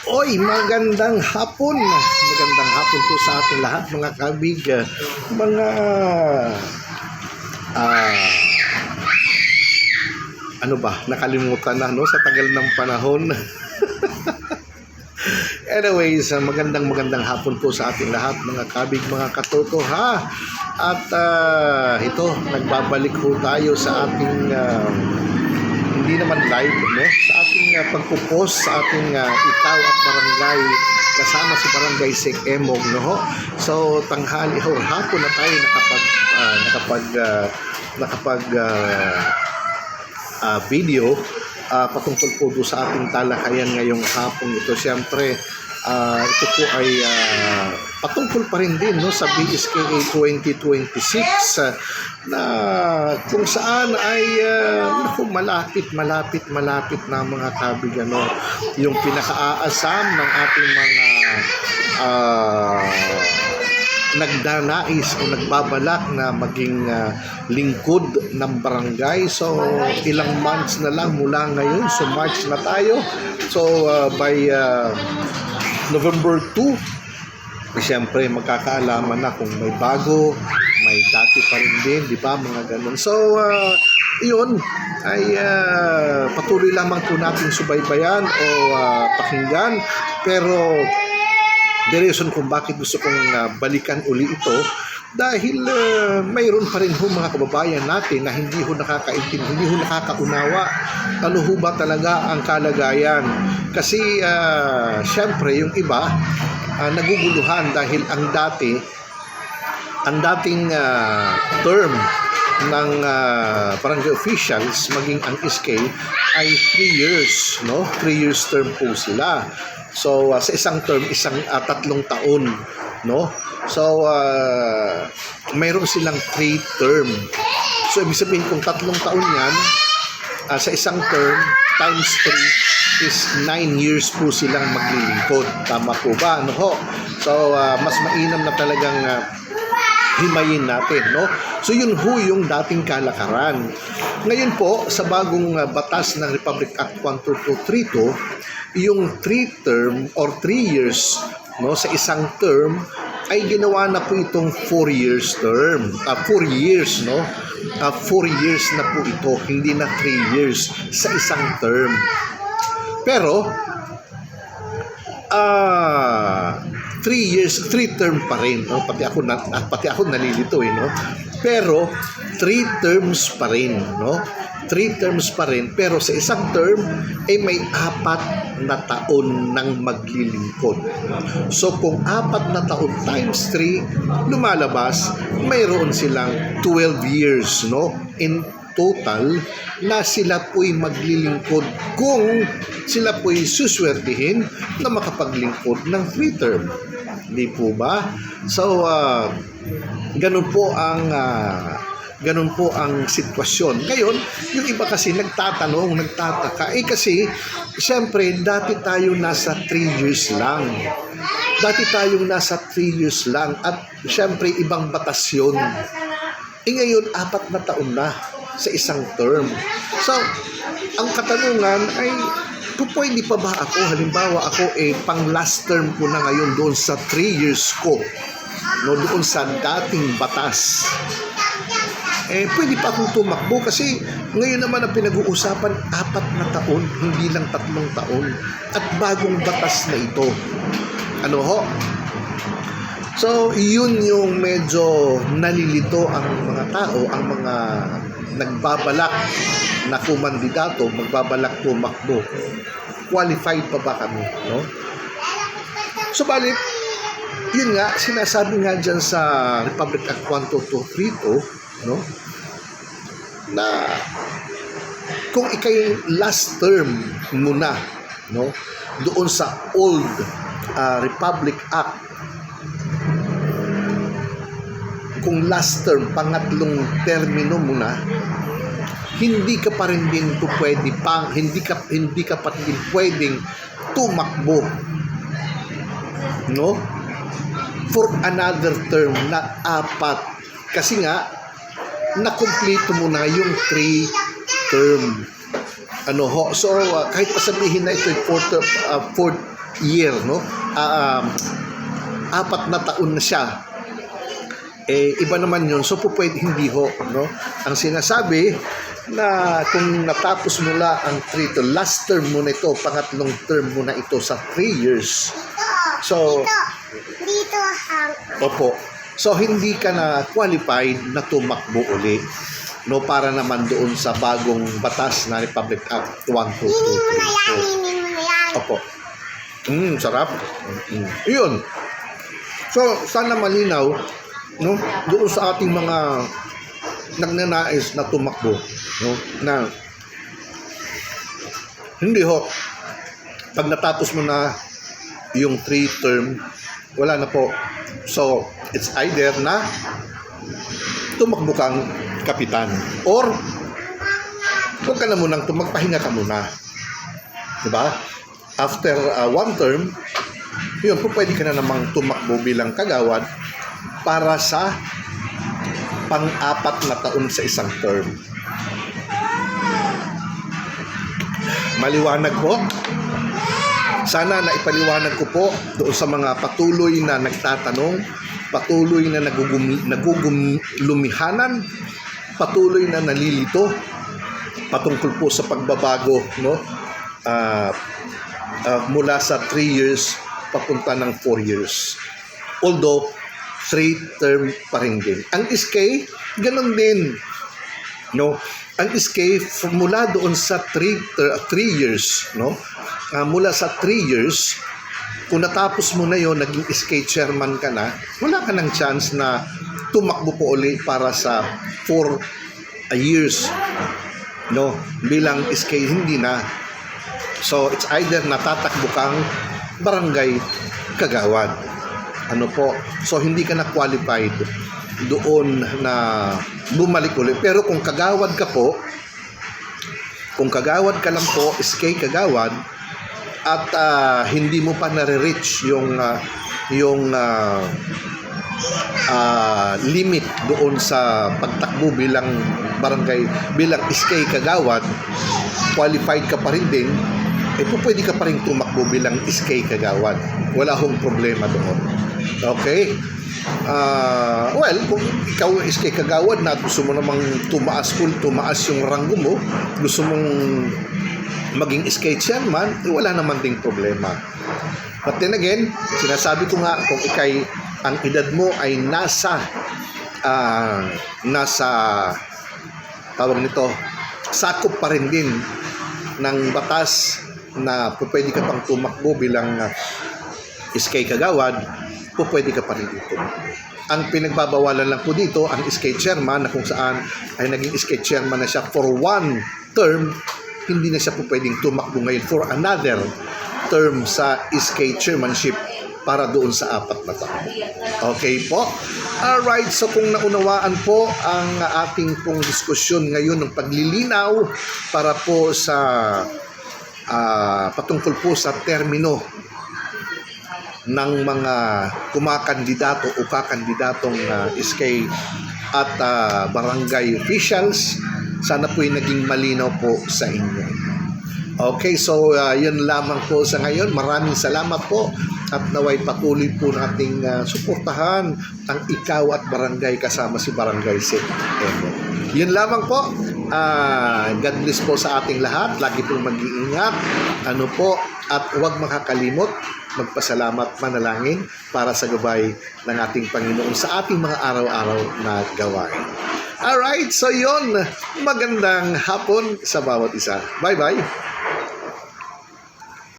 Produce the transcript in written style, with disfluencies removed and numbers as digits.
Oy, magandang hapon. Magandang hapon po sa ating lahat mga kabig. Mga ah, ano ba? Nakalimutan na no sa tagal ng panahon. Anyways, magandang hapon po sa ating lahat mga kabig, mga katoto ha. At ito, nagbabalik po tayo sa ating hindi naman live no, sa ating pagpo-post sa ating ikaw at barangay kasama si Barangay Sek Emog no. So tanghali or hapon na tayo nakapag video patungkol po do sa ating talakayan ngayong hapon ito. Siyempre ito po ay patungkol pa rin din no, sa BSKA 2026 na kung saan ay malapit na mga kabig ano, yung pinaka-aasam ng ating mga nagdanais o nagbabalak na maging lingkod ng barangay. So ilang months na lang mula ngayon, so March na tayo. So by November 2, siyempre magkakaalaman na kung may bago, may dati pa rin din, di ba, mga ganun. So yun ay patuloy lamang po natin subaybayan o pakinggan. Pero the reason kung bakit gusto kong balikan uli ito, dahil mayroon pa rin ho mga kababayan natin na hindi ho nakakaintindi, hindi ho nakakaunawa ano ho ba talaga ang kalagayan. Kasi syempre yung iba naguguluhan dahil ang dating term ng barangay officials maging ang SK ay 3 years no, 3 years term po sila. So sa isang term, 3 taon no. So mayroon silang 3 term. So ibig sabihin kung 3 taon yan, sa isang term times 3 is 9 years po silang maglilingkod. Tama po ba? Ano ho? So mas mainam na talagang himayin natin no. So yun ho yung dating kalakaran. Ngayon po sa bagong batas ng Republic Act 12232, yung 3 term or 3 years no sa isang term ay ginawa na po itong 4 years term. 4 years no. 4 years na po ito, hindi na 3 years sa isang term. Pero 3 years, 3 term pa rin no. Pati ako nalilito no. Pero 3 terms pa rin no. 3 terms pa rin, pero sa isang term ay may 4 na taon ng maglilingkod. So kung 4 na taon times 3 lumalabas, mayroon silang 12 years no in total na sila po'y maglilingkod kung sila po'y suswertihin na makapaglingkod ng 3 term. Di po ba? So ganun po ang sitwasyon. Ngayon, yung iba kasi nagtataka. Kasi, siyempre, dati tayo nasa 3 years lang. At, siyempre, ibang batas yun. Ngayon, 4 na taon na sa isang term. So, ang katanungan ay, pwede pa ba ako, halimbawa ako, pang last term ko na ngayon doon sa 3 years ko, no, doon sa dating batas. Pwede pa akong tumakbo kasi ngayon naman ang pinag-uusapan 4 na taon, hindi lang 3 taon at bagong batas na ito. Ano ho? So, yun yung medyo nalilito ang mga tao, ang mga nagbabalak na kumandidato, magbabalak tumakbo. Qualified pa ba kami? No? Subalit, yun nga, sinasabi nga dyan sa Republic Act 12232, no, na kung ikay last term mo na no doon sa old Republic Act, kung last term, pangatlong termino mo na, hindi ka pa rin din pwede hindi ka pa rin pwedeng tumakbo no for another term na 4 kasi nga na-complete mo na yung 3 term. Ano ho? So, kahit pasabihin na ito 4 year, no? 4 na taon na siya. Iba naman yun. So, pwede hindi ho, no? Ang sinasabi na kung natapos mo la ang 3 to last term mo na ito, pangatlong term mo na ito sa 3 years. So, Dito ang... opo. So, hindi ka na qualified na tumakbo uli. No, para naman doon sa bagong batas na Republic Act 1222. Hinin mo na yan. Opo. Sarap. Yun. So, sana malinaw, no, doon sa ating mga nagnanais na tumakbo, no, na hindi ho, pag natapos mo na yung 3 term, wala na po. So, it's either na tumakbo kang kapitan or huwag ka na munang magpahinga ka muna. Diba? After 1 term, yun po pwede ka na namang tumakbo bilang kagawad para sa pang-4 na taon sa isang term. Maliwanag po? Sana na ipaliwanag ko po doon sa mga patuloy na nagtatanong, patuloy na nagugulumihanan, patuloy na nalilito patungkol po sa pagbabago, no? Mula sa 3 years papunta ng 4 years. Although 3 term pa rin din. Ang SK, ganun din. No? Ang SK mula doon sa 3 years, no? Mula sa 3 years, kung natapos mo na yon, naging SK chairman ka na, wala ka ng chance na tumakbo po uli para sa 4 years, no? Bilang SK, hindi na. So, it's either natatakbo kang barangay kagawad. Ano po? So, hindi ka na qualified doon na bumalik ulit. Pero kung kagawad ka po, kung kagawad ka lang po, SK kagawad, at hindi mo pa nare-reach yung limit doon sa pagtakbo bilang barangay, bilang SK kagawad, qualified ka pa rin din, pwede ka pa rin tumakbo bilang SK kagawad. Wala hong problema doon. Okay? Well, kung ikaw SK kagawad na gusto mo namang tumaas yung ranggo mo, gusto mong maging SK chairman, wala naman ding problema. But then again, sinasabi ko nga, kung ang edad mo ay nasa tawag nito, sakop pa rin din ng batas na pwede ka pang tumakbo bilang SK kagawad, pwede ka pa rin dito. Ang pinagbabawalan lang po dito, ang SK chairman na kung saan ay naging SK chairman na siya for 1 term, hindi na siya po pwedeng tumakbo ngayon for another term sa SK chairmanship para doon sa 4 na taon. Okay po? Alright, so kung naunawaan po ang ating pong diskusyon ngayon ng paglilinaw para po sa patungkol po sa termino ng mga kumakandidato o kakandidatong SK at barangay officials, sana po'y naging malinaw po sa inyo. Okay, so yun lamang po sa ngayon. Maraming salamat po at naway patuloy po nating suportahan ang ikaw at barangay kasama si Barangay Sec. Yun lamang po. God bless po sa ating lahat. Lagi pong mag-iingat. Ano po, at huwag makakalimot magpasalamat, manalangin para sa gabay ng ating Panginoon sa ating mga araw-araw na gawain. Alright, so yun. Magandang hapon sa bawat isa. Bye-bye.